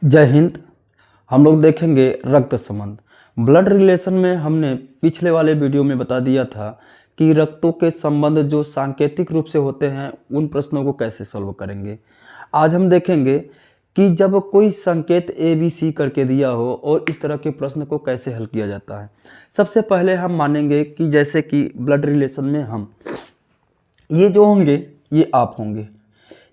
जय हिंद। हम लोग देखेंगे रक्त संबंध। ब्लड रिलेशन में हमने पिछले वाले वीडियो में बता दिया था कि रक्तों के संबंध जो सांकेतिक रूप से होते हैं उन प्रश्नों को कैसे सॉल्व करेंगे। आज हम देखेंगे कि जब कोई संकेत ए बी सी करके दिया हो और इस तरह के प्रश्न को कैसे हल किया जाता है। सबसे पहले हम मानेंगे कि जैसे कि ब्लड रिलेशन में हम ये जो होंगे ये आप होंगे,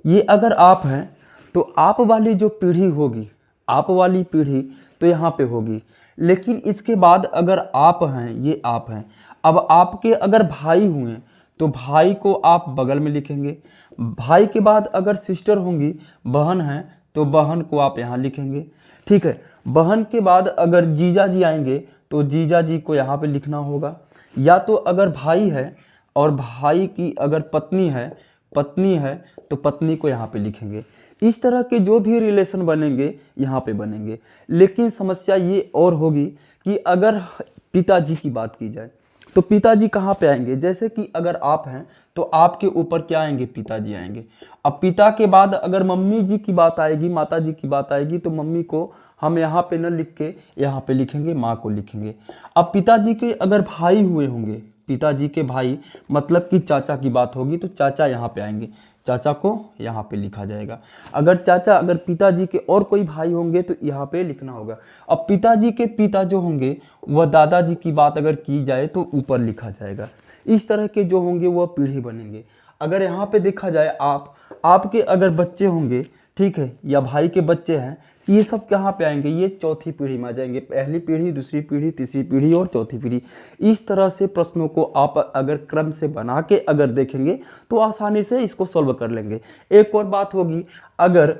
ये अगर आप हैं तो आप वाली जो पीढ़ी होगी, आप वाली पीढ़ी तो यहाँ पे होगी। लेकिन इसके बाद अगर आप हैं, ये आप हैं, अब आपके अगर भाई हुए तो भाई को आप बगल में लिखेंगे। भाई के बाद अगर सिस्टर होंगी, बहन हैं तो बहन को आप यहाँ लिखेंगे। ठीक है, बहन के बाद अगर जीजा जी आएंगे तो जीजा जी को यहाँ पे लिखना होगा। या तो अगर भाई है और भाई की अगर पत्नी है तो पत्नी को यहाँ पे लिखेंगे। इस तरह के जो भी रिलेशन बनेंगे यहाँ पे बनेंगे। लेकिन समस्या ये और होगी कि अगर पिताजी की बात की जाए तो पिताजी कहाँ पे आएंगे। जैसे कि अगर आप हैं तो आपके ऊपर क्या आएंगे, पिताजी आएंगे। अब पिता के बाद अगर मम्मी जी की बात आएगी, माता जी की बात आएगी तो मम्मी को हम यहाँ पे न लिख के यहाँ पे लिखेंगे, माँ को लिखेंगे। अब पिताजी के अगर भाई हुए होंगे, पिताजी के भाई मतलब कि चाचा की बात होगी तो चाचा यहाँ पे आएंगे, चाचा को यहाँ पे लिखा जाएगा। अगर पिताजी के और कोई भाई होंगे तो यहाँ पे लिखना होगा। अब पिताजी के पिता जो होंगे वह दादाजी की बात अगर की जाए तो ऊपर लिखा जाएगा। इस तरह के जो होंगे वह पीढ़ी बनेंगे। अगर यहाँ पे देखा जाए आपके अगर बच्चे होंगे, ठीक है, या भाई के बच्चे हैं, ये सब कहाँ पे आएंगे, ये चौथी पीढ़ी में आ जाएंगे। पहली पीढ़ी, दूसरी पीढ़ी, तीसरी पीढ़ी और चौथी पीढ़ी। इस तरह से प्रश्नों को आप अगर क्रम से बना के अगर देखेंगे तो आसानी से इसको सॉल्व कर लेंगे। एक और बात होगी, अगर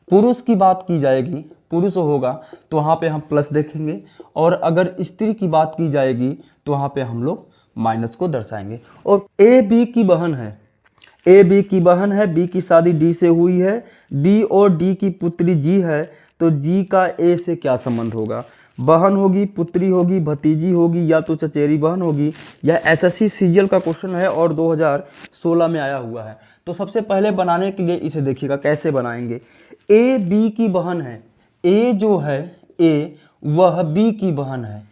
पुरुष की बात की जाएगी, पुरुष होगा तो वहाँ पे हम प्लस देखेंगे, और अगर स्त्री की बात की जाएगी तो वहाँ पे हम लोग माइनस को दर्शाएंगे। और ए बी की बहन है, ए बी की बहन है, बी की शादी डी से हुई है, बी और डी की पुत्री जी है, तो जी का ए से क्या संबंध होगा। बहन होगी, पुत्री होगी, भतीजी होगी, या तो चचेरी बहन होगी। यह एसएससी सीजीएल का क्वेश्चन है और 2016 में आया हुआ है। तो सबसे पहले बनाने के लिए इसे देखिएगा कैसे बनाएंगे। ए बी की बहन है, ए जो है ए वह बी की बहन है,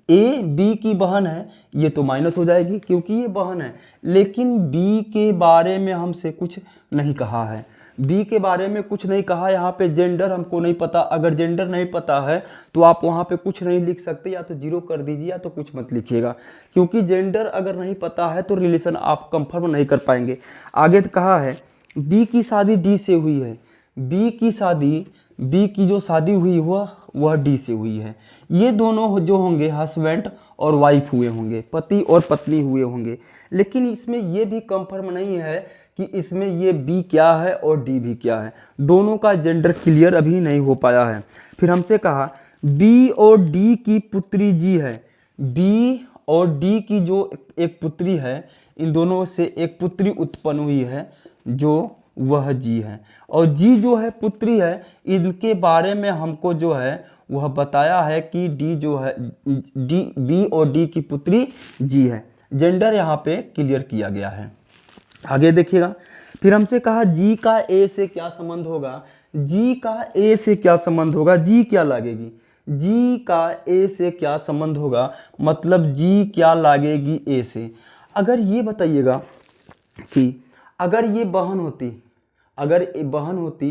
ए बी की बहन है, ये तो माइनस हो जाएगी क्योंकि ये बहन है। लेकिन बी के बारे में हमसे कुछ नहीं कहा है, बी के बारे में कुछ नहीं कहा। यहाँ पे जेंडर हमको नहीं पता। अगर जेंडर नहीं पता है तो आप वहाँ पे कुछ नहीं लिख सकते, या तो जीरो कर दीजिए या तो कुछ मत लिखिएगा, क्योंकि जेंडर अगर नहीं पता है तो रिलेशन आप कंफर्म नहीं कर पाएंगे। आगे कहा है बी की शादी डी से हुई है, बी की जो शादी हुई वह डी से हुई है। ये दोनों जो होंगे हस्बैंड और वाइफ हुए होंगे, पति और पत्नी हुए होंगे। लेकिन इसमें ये भी कंफर्म नहीं है कि इसमें ये बी क्या है और डी भी क्या है। दोनों का जेंडर क्लियर अभी नहीं हो पाया है। फिर हमसे कहा बी और डी की पुत्री जी है, बी और डी की जो एक पुत्री है, इन दोनों से एक पुत्री उत्पन्न हुई है जो वह जी है। और जी जो है पुत्री है, इनके बारे में हमको जो है वह बताया है कि डी जो है डी, बी और डी की पुत्री जी है। जेंडर यहाँ पे क्लियर किया गया है। आगे देखिएगा, फिर हमसे कहा जी का ए से क्या संबंध होगा, जी का ए से क्या संबंध होगा, जी क्या लगेगी, जी का ए से क्या संबंध होगा, मतलब जी क्या लगेगी ए से। अगर ये बताइएगा कि अगर ये बहन होती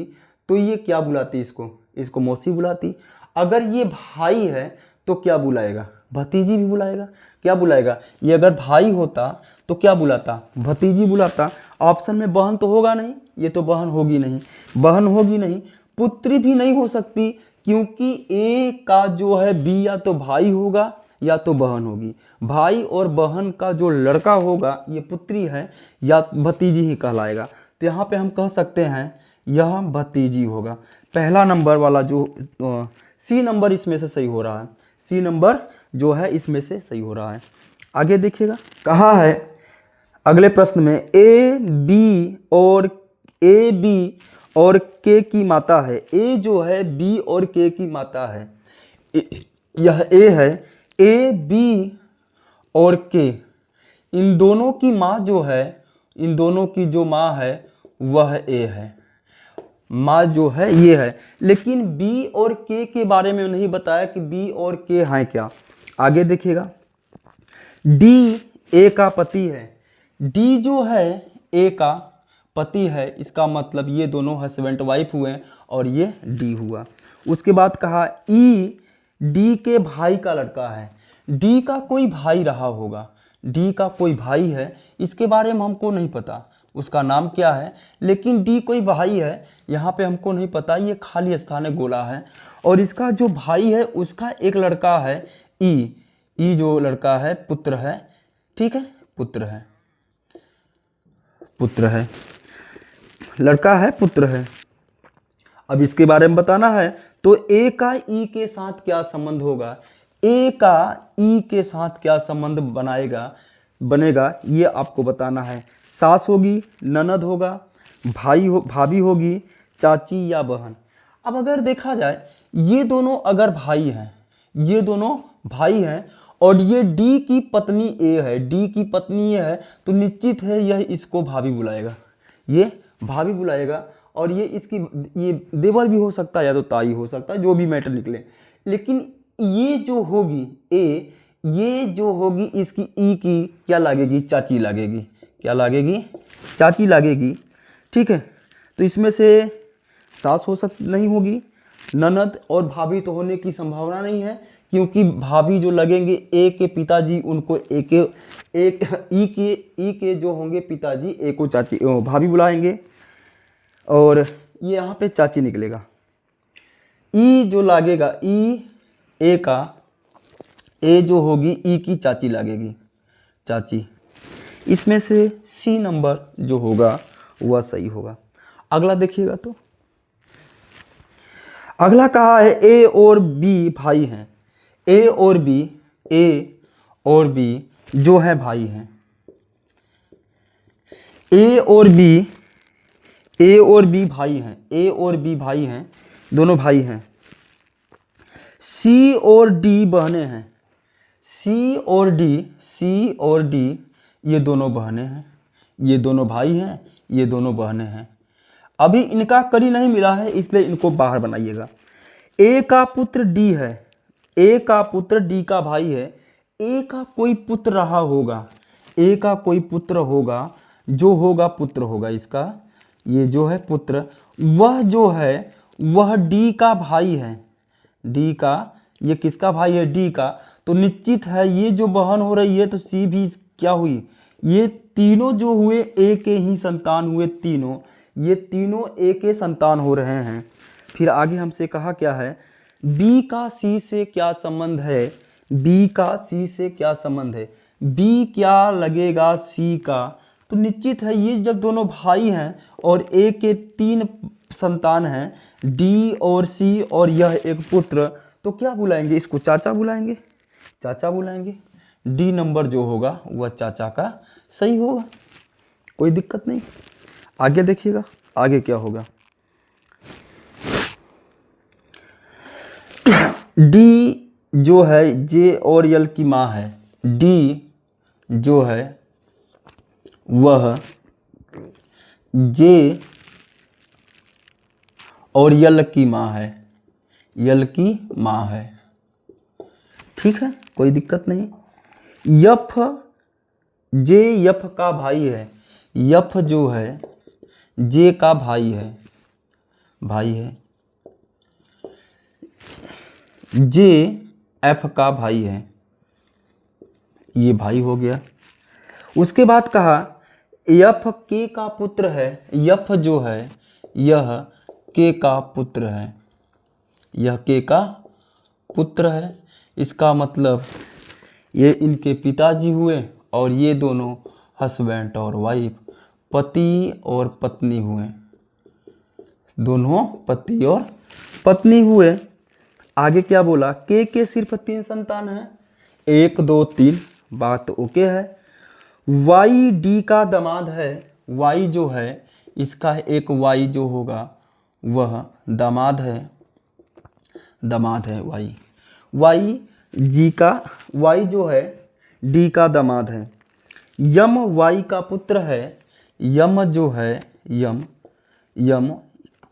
तो ये क्या बुलाती, इसको मौसी बुलाती। अगर ये भाई है तो क्या बुलाएगा, भतीजी भी बुलाएगा। क्या बुलाएगा, ये अगर भाई होता तो क्या बुलाता, भतीजी बुलाता। ऑप्शन में बहन तो होगा नहीं, ये तो बहन होगी नहीं, पुत्री भी नहीं हो सकती, क्योंकि ए का जो है बी या तो भाई होगा या तो बहन होगी। भाई और बहन का जो लड़का होगा ये पुत्री है या भतीजी ही कहलाएगा। तो यहाँ पे हम कह सकते हैं यह भतीजी होगा। पहला नंबर वाला जो सी नंबर इसमें से सही हो रहा है, सी नंबर जो है इसमें से सही हो रहा है। आगे देखिएगा, कहा है अगले प्रश्न में ए बी और के की माता है। ए जो है बी और के की माता है, यह ए है, ए बी और के, इन दोनों की माँ जो है, इन दोनों की जो माँ है वह ए है। माँ जो है ये है, लेकिन बी और के बारे में नहीं बताया कि बी और के हैं क्या। आगे देखिएगा, डी ए का पति है। डी जो है ए का पति है, इसका मतलब ये दोनों हस्बैंड वाइफ हुए और ये डी हुआ। उसके बाद कहा ई डी के भाई का लड़का है। डी का कोई भाई रहा होगा, डी का कोई भाई है, इसके बारे में हमको नहीं पता उसका नाम क्या है, लेकिन डी कोई भाई है, यहाँ पे हमको नहीं पता, ये खाली स्थान है, गोला है। और इसका जो भाई है उसका एक लड़का है ई, ई जो लड़का है पुत्र है, ठीक है, पुत्र है, पुत्र है, लड़का है, पुत्र है। अब इसके बारे में बताना है, तो ए का ई के साथ क्या संबंध होगा, ए का ई के साथ क्या संबंध बनेगा ये आपको बताना है। सास होगी, ननद होगा, भाभी होगी, चाची या बहन। अब अगर देखा जाए ये दोनों अगर भाई हैं, ये दोनों भाई हैं और ये डी की पत्नी ए है, डी की पत्नी ये है, तो निश्चित है यह इसको भाभी बुलाएगा, ये भाभी बुलाएगा। और ये इसकी ये देवर भी हो सकता है या तो ताई हो सकता है, जो भी मैटर निकले। लेकिन ये जो होगी ए, ये जो होगी इसकी ई की क्या लगेगी, चाची लगेगी, क्या लगेगी, चाची लगेगी, ठीक है। तो इसमें से सास नहीं होगी, ननद और भाभी तो होने की संभावना नहीं है, क्योंकि भाभी जो लगेंगे ए के पिताजी, उनको ई के जो होंगे पिताजी ए को चाची भाभी बुलाएंगे, और ये यहाँ पे चाची निकलेगा। ई जो लगेगा, ई ए का, ए जो होगी ई की चाची लगेगी, चाची। इसमें से सी नंबर जो होगा वह सही होगा। अगला देखिएगा, तो अगला कहा है ए और बी भाई हैं। ए और बी जो है भाई हैं। ए और बी भाई हैं, ए और बी भाई हैं, दोनों भाई हैं। सी और डी बहनें हैं, सी और डी ये दोनों बहनें हैं, ये दोनों भाई हैं, ये दोनों बहनें हैं। अभी इनका कड़ी नहीं मिला है, इसलिए इनको बाहर बनाइएगा। ए का पुत्र डी है, ए का पुत्र डी का भाई है। ए का कोई पुत्र रहा होगा, ए का कोई पुत्र होगा, जो होगा पुत्र होगा इसका, ये जो है पुत्र, वह जो है वह डी का भाई है, डी का, ये किसका भाई है, डी का। तो निश्चित है ये जो बहन हो रही है, तो सी भी क्या हुई, ये तीनों जो हुए ए के ही संतान हुए, तीनों, ये तीनों ए के संतान हो रहे हैं। फिर आगे हमसे कहा क्या है, बी का सी से क्या संबंध है, बी का सी से क्या संबंध है, बी क्या लगेगा सी का। तो निश्चित है ये जब दोनों भाई हैं और ए के 3 संतान हैं, डी और सी, और यह एक पुत्र, तो क्या बुलाएंगे इसको, चाचा बुलाएंगे, चाचा बुलाएंगे। डी नंबर जो होगा वह चाचा का सही होगा, कोई दिक्कत नहीं। आगे देखिएगा, आगे क्या होगा। डी जो है जे और यल की माँ है, डी जो है वह जे और यल की माँ है, यल की माँ है, ठीक है, कोई दिक्कत नहीं। यफ जे यफ का भाई है, यफ जो है जे का भाई है, भाई है, जे एफ का भाई है, ये भाई हो गया। उसके बाद कहा यफ के का पुत्र है, यफ जो है यह के का पुत्र है, यह के का पुत्र है, इसका मतलब ये इनके पिताजी हुए और ये दोनों हस्बैंड और वाइफ, पति और पत्नी हुए, दोनों पति और पत्नी हुए। आगे क्या बोला, के सिर्फ 3 संतान हैं, 1 2 3, बात ओके है। वाई डी का दामाद है, वाई जो है इसका एक वाई जो होगा वह दामाद है, दामाद है वाई, वाई जी का, वाई जो है डी का दामाद है। यम वाई का पुत्र है, यम जो है यम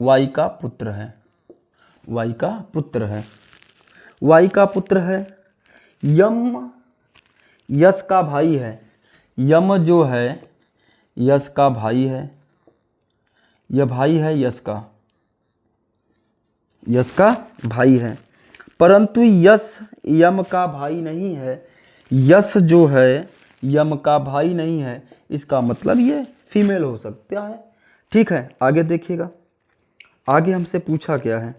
वाई का पुत्र है, वाई का पुत्र है, वाई का पुत्र है। यम यश का भाई है, यम जो है यश का भाई है, यह भाई है यश का, यश का भाई है। परंतु यश यम का भाई नहीं है, यश जो है यम का भाई नहीं है, इसका मतलब ये फीमेल हो सकता है। ठीक है, आगे देखिएगा, आगे हमसे पूछा क्या है।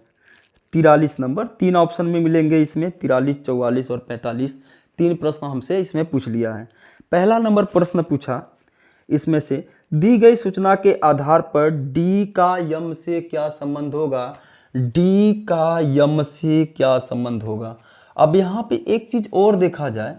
43 नंबर, 3 ऑप्शन में मिलेंगे इसमें, 43, 44 और 45, 3 प्रश्न हमसे इसमें पूछ लिया है। पहला नंबर प्रश्न पूछा इसमें से, दी गई सूचना के आधार पर डी का यम से क्या संबंध होगा, डी का यम से क्या संबंध होगा। अब यहाँ पे एक चीज और देखा जाए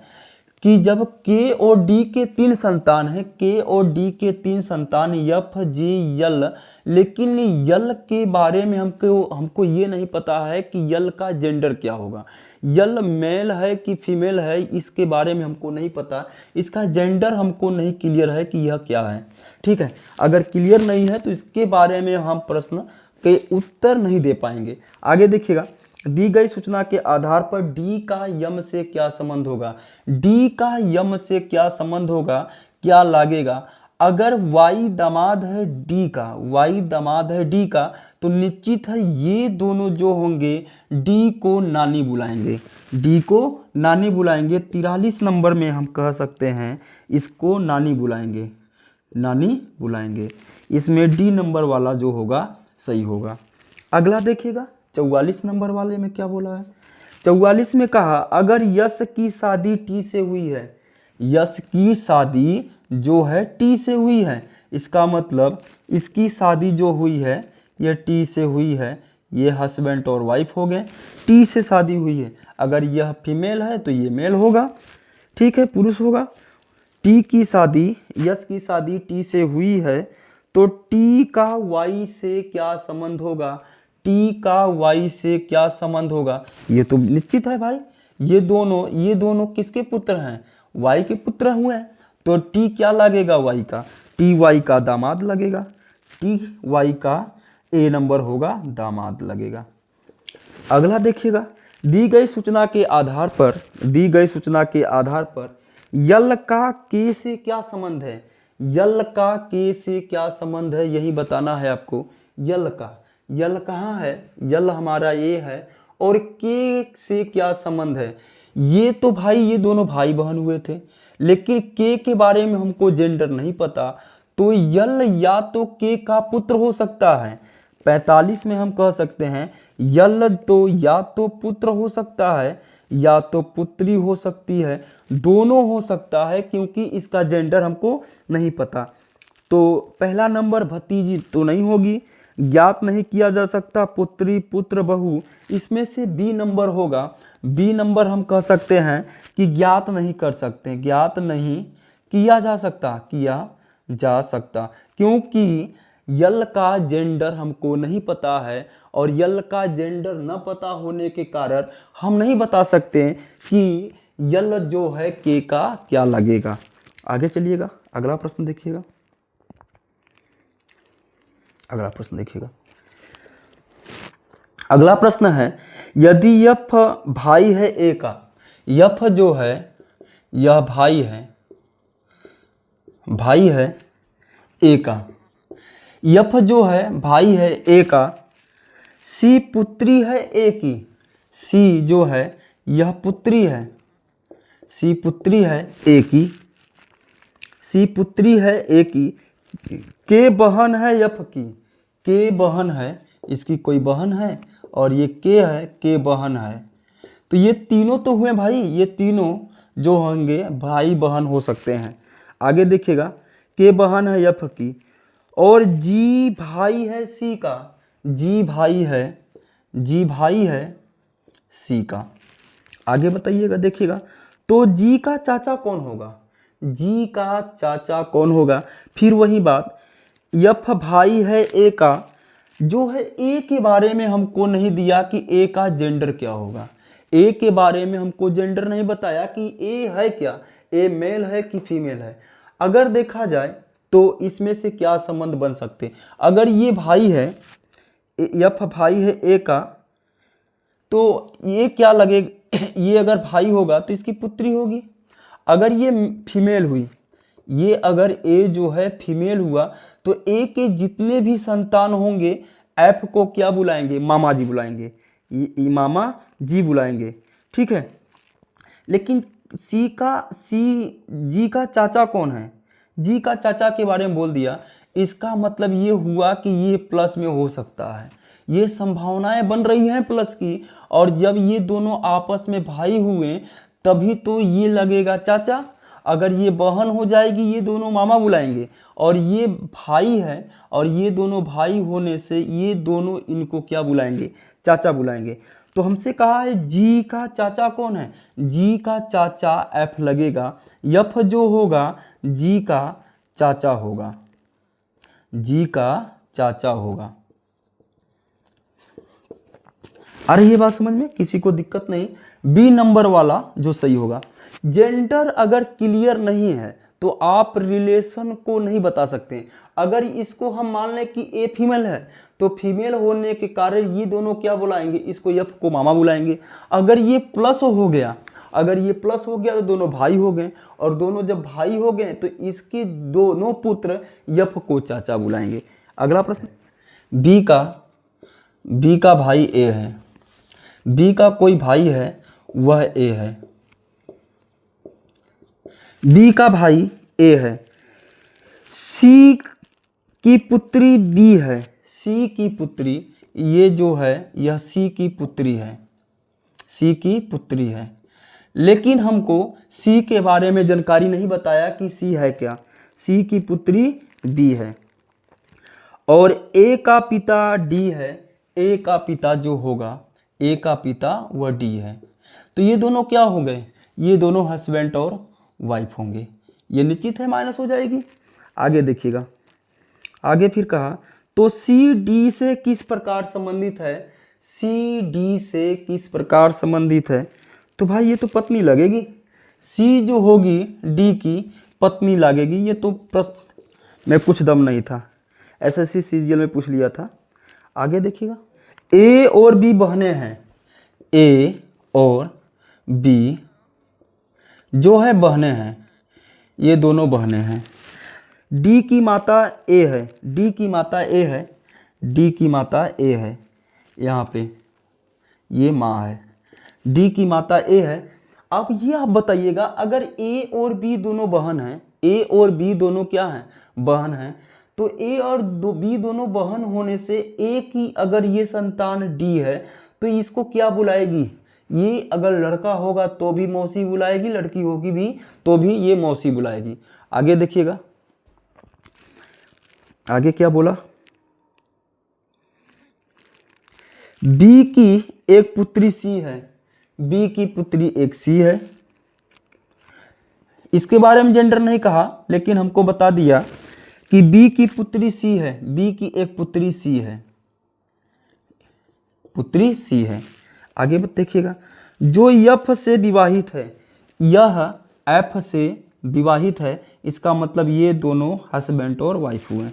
कि जब के और डी के 3 संतान हैं, के और डी के 3 संतान यफ जे यल, लेकिन यल के बारे में हमको ये नहीं पता है कि यल का जेंडर क्या होगा, यल मेल है कि फीमेल है, इसके बारे में हमको नहीं पता, इसका जेंडर हमको नहीं क्लियर है कि यह क्या है। ठीक है, अगर क्लियर नहीं है तो इसके बारे में हम प्रश्न के उत्तर नहीं दे पाएंगे। आगे देखिएगा, दी गई सूचना के आधार पर डी का यम से क्या संबंध होगा, डी का यम से क्या संबंध होगा, क्या लागेगा। अगर वाई दामाद है डी का, वाई दामाद है डी का, तो निश्चित है ये दोनों जो होंगे डी को नानी बुलाएंगे, डी को नानी बुलाएंगे। 43 नंबर में हम कह सकते हैं इसको नानी बुलाएंगे, नानी बुलाएंगे। इसमें डी नंबर वाला जो होगा सही होगा। अगला देखिएगा, 44 नंबर वाले में क्या बोला है। 44 में कहा, अगर यश की शादी टी से हुई है, यश की शादी जो है टी से हुई है, इसका मतलब इसकी शादी जो हुई है यह टी से हुई है, ये हस्बैंड और वाइफ हो गए, टी से शादी हुई है। अगर यह फीमेल है तो ये मेल होगा, ठीक है, पुरुष होगा। टी की शादी, यश की शादी टी से हुई है, तो टी का वाई से क्या संबंध होगा, टी का वाई से क्या संबंध होगा। ये तो निश्चित है भाई, ये दोनों किसके पुत्र हैं, वाई के पुत्र हुए हैं, तो टी क्या लगेगा वाई का, टी वाई का दामाद लगेगा, टी वाई का ए नंबर होगा, दामाद लगेगा। अगला देखिएगा, दी गई सूचना के आधार पर, दी गई सूचना के आधार पर यल का के से क्या संबंध है, यल का के से क्या संबंध है, यही बताना है आपको। यल का, यल कहाँ है, यल हमारा ये है, और के से क्या संबंध है। ये तो भाई ये दोनों भाई बहन हुए थे, लेकिन के बारे में हमको जेंडर नहीं पता, तो यल या तो के का पुत्र हो सकता है। 45 में हम कह सकते हैं यल तो या तो पुत्र हो सकता है या तो पुत्री हो सकती है, दोनों हो सकता है, क्योंकि इसका जेंडर हमको नहीं पता। तो पहला नंबर भतीजी तो नहीं होगी, ज्ञात नहीं किया जा सकता, पुत्री पुत्र बहू, इसमें से बी नंबर होगा। बी नंबर हम कह सकते हैं कि ज्ञात नहीं कर सकते, ज्ञात नहीं किया जा सकता, किया जा सकता, क्योंकि यल का जेंडर हमको नहीं पता है, और यल का जेंडर न पता होने के कारण हम नहीं बता सकते कि यल जो है के का क्या लगेगा। आगे चलिएगा, अगला प्रश्न देखिएगा, अगला प्रश्न देखिएगा। अगला प्रश्न है, यदि यफ भाई है ए का, यफ जो है यह भाई है, भाई है ए का, यफ जो है भाई है ए का, सी पुत्री है ए की, सी जो है यह पुत्री है, सी पुत्री है ए की, सी पुत्री है ए की, के बहन है यफ की, के बहन है, इसकी कोई बहन है, और ये के है, के बहन है, तो ये तीनों तो हुए भाई, ये तीनों जो होंगे भाई बहन हो सकते हैं। आगे देखिएगा, के बहन है यफ की, और जी भाई है सी का, जी भाई है, जी भाई है सी का। आगे बताइएगा, देखिएगा, तो जी का चाचा कौन होगा, जी का चाचा कौन होगा। फिर वही बात, यफ भाई है ए का, जो है ए के बारे में हमको नहीं दिया कि ए का जेंडर क्या होगा, ए के बारे में हमको जेंडर नहीं बताया कि ए है क्या, ए मेल है कि फीमेल है। अगर देखा जाए तो इसमें से क्या संबंध बन सकते, अगर ये भाई है, यफ भाई है ए का, तो ये क्या लगेगा, ये अगर भाई होगा तो इसकी पुत्री होगी। अगर ये फीमेल हुई, ये अगर ए जो है फीमेल हुआ, तो ए के जितने भी संतान होंगे एफ को क्या बुलाएंगे, मामा जी बुलाएंगे, ये मामा जी बुलाएंगे, ठीक है। लेकिन जी का चाचा कौन है, जी का चाचा के बारे में बोल दिया, इसका मतलब ये हुआ कि ये प्लस में हो सकता है, ये संभावनाएं बन रही हैं प्लस की। और जब ये दोनों आपस में भाई हुए तभी तो ये लगेगा चाचा। अगर ये बहन हो जाएगी ये दोनों मामा बुलाएंगे, और ये भाई है और ये दोनों भाई होने से ये दोनों इनको क्या बुलाएंगे, चाचा बुलाएंगे। तो हमसे कहा है जी का चाचा कौन है, जी का चाचा एफ लगेगा, यफ जो होगा जी का चाचा होगा, जी का चाचा होगा। आ रही है बात समझ में, किसी को दिक्कत नहीं। बी नंबर वाला जो सही होगा, जेंडर अगर क्लियर नहीं है तो आप रिलेशन को नहीं बता सकते। अगर इसको हम मान लें कि ए फीमेल है तो फीमेल होने के कारण ये दोनों क्या बुलाएंगे, इसको यफ को मामा बुलाएंगे। अगर ये प्लस हो गया, अगर ये प्लस हो गया तो दोनों भाई हो गए, और दोनों जब भाई हो गए तो इसके दोनों पुत्र यफ को चाचा बुलाएंगे। अगला प्रश्न, बी का भाई ए है, बी का कोई भाई है वह ए है, बी का भाई ए है, सी की पुत्री बी है, सी की पुत्री, ये जो है यह सी की पुत्री है, सी की पुत्री है। लेकिन हमको सी के बारे में जानकारी नहीं बताया कि सी है क्या, सी की पुत्री बी है। और ए का पिता डी है, ए का पिता जो होगा, ए का पिता वह डी है। तो ये दोनों क्या हो गए, ये दोनों हस्बैंड और वाइफ होंगे, ये निश्चित है माइनस हो जाएगी। आगे देखिएगा, आगे फिर कहा तो सी डी से किस प्रकार संबंधित है, सी डी से किस प्रकार संबंधित है। तो भाई ये तो पत्नी लगेगी, सी जो होगी डी की पत्नी लगेगी। ये तो प्रश्न में कुछ दम नहीं था, एसएससी सीजीएल में पूछ लिया था। आगे देखिएगा, ए और बी बहनें हैं, ए और बी जो है बहनें हैं, ये दोनों बहनें हैं। डी की माता ए है, डी की माता ए है, डी की माता ए है, यहाँ पे ये माँ है, डी की माता ए है। अब ये आप बताइएगा, अगर ए और बी दोनों बहन हैं, ए और बी दोनों क्या हैं, बहन हैं, तो ए और बी दोनों बहन होने से ए की अगर ये संतान डी है तो इसको क्या बुलाएगी, ये अगर लड़का होगा तो भी मौसी बुलाएगी, लड़की होगी भी तो भी ये मौसी बुलाएगी। आगे देखिएगा, आगे क्या बोला, बी की एक पुत्री सी है, बी की पुत्री एक सी है। इसके बारे में जेंडर नहीं कहा, लेकिन हमको बता दिया कि बी की पुत्री सी है, बी की एक पुत्री सी है, पुत्री सी है। आगे देखिएगा, जो एफ से विवाहित है, यह एफ से विवाहित है, इसका मतलब ये दोनों हस्बैंड और वाइफ हुए।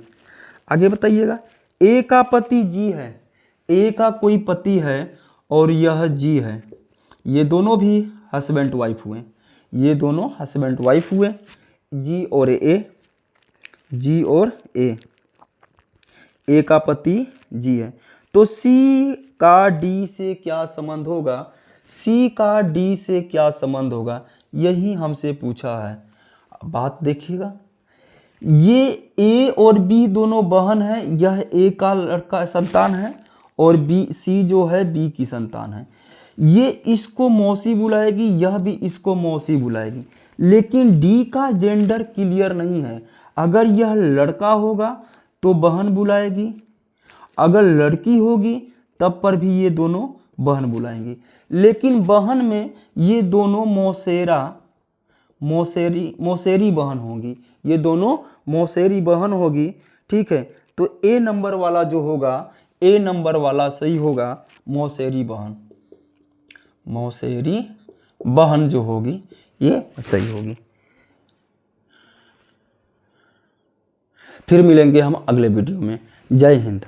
आगे बताइएगा, ए का पति जी है, ए का कोई पति है और यह जी है, ये दोनों भी हस्बैंड वाइफ हुए, ये दोनों हस्बैंड वाइफ हुए, जी और ए, जी और ए का पति जी है। तो सी का डी से क्या संबंध होगा, सी का डी से क्या संबंध होगा, यही हमसे पूछा है। बात देखिएगा, ये ए और बी दोनों बहन है, यह ए का लड़का संतान है और बी सी जो है बी की संतान है। ये इसको मौसी बुलाएगी, यह भी इसको मौसी बुलाएगी। लेकिन डी का जेंडर क्लियर नहीं है, अगर यह लड़का होगा तो बहन बुलाएगी, अगर लड़की होगी तब पर भी ये दोनों बहन बुलाएंगी। लेकिन बहन में ये दोनों मौसेरी बहन होगी, ये दोनों मौसेरी बहन होगी, ठीक है। तो ए नंबर वाला जो होगा, ए नंबर वाला सही होगा, मौसेरी बहन, मौसेरी बहन जो होगी ये सही होगी। फिर मिलेंगे हम अगले वीडियो में। जय हिंद।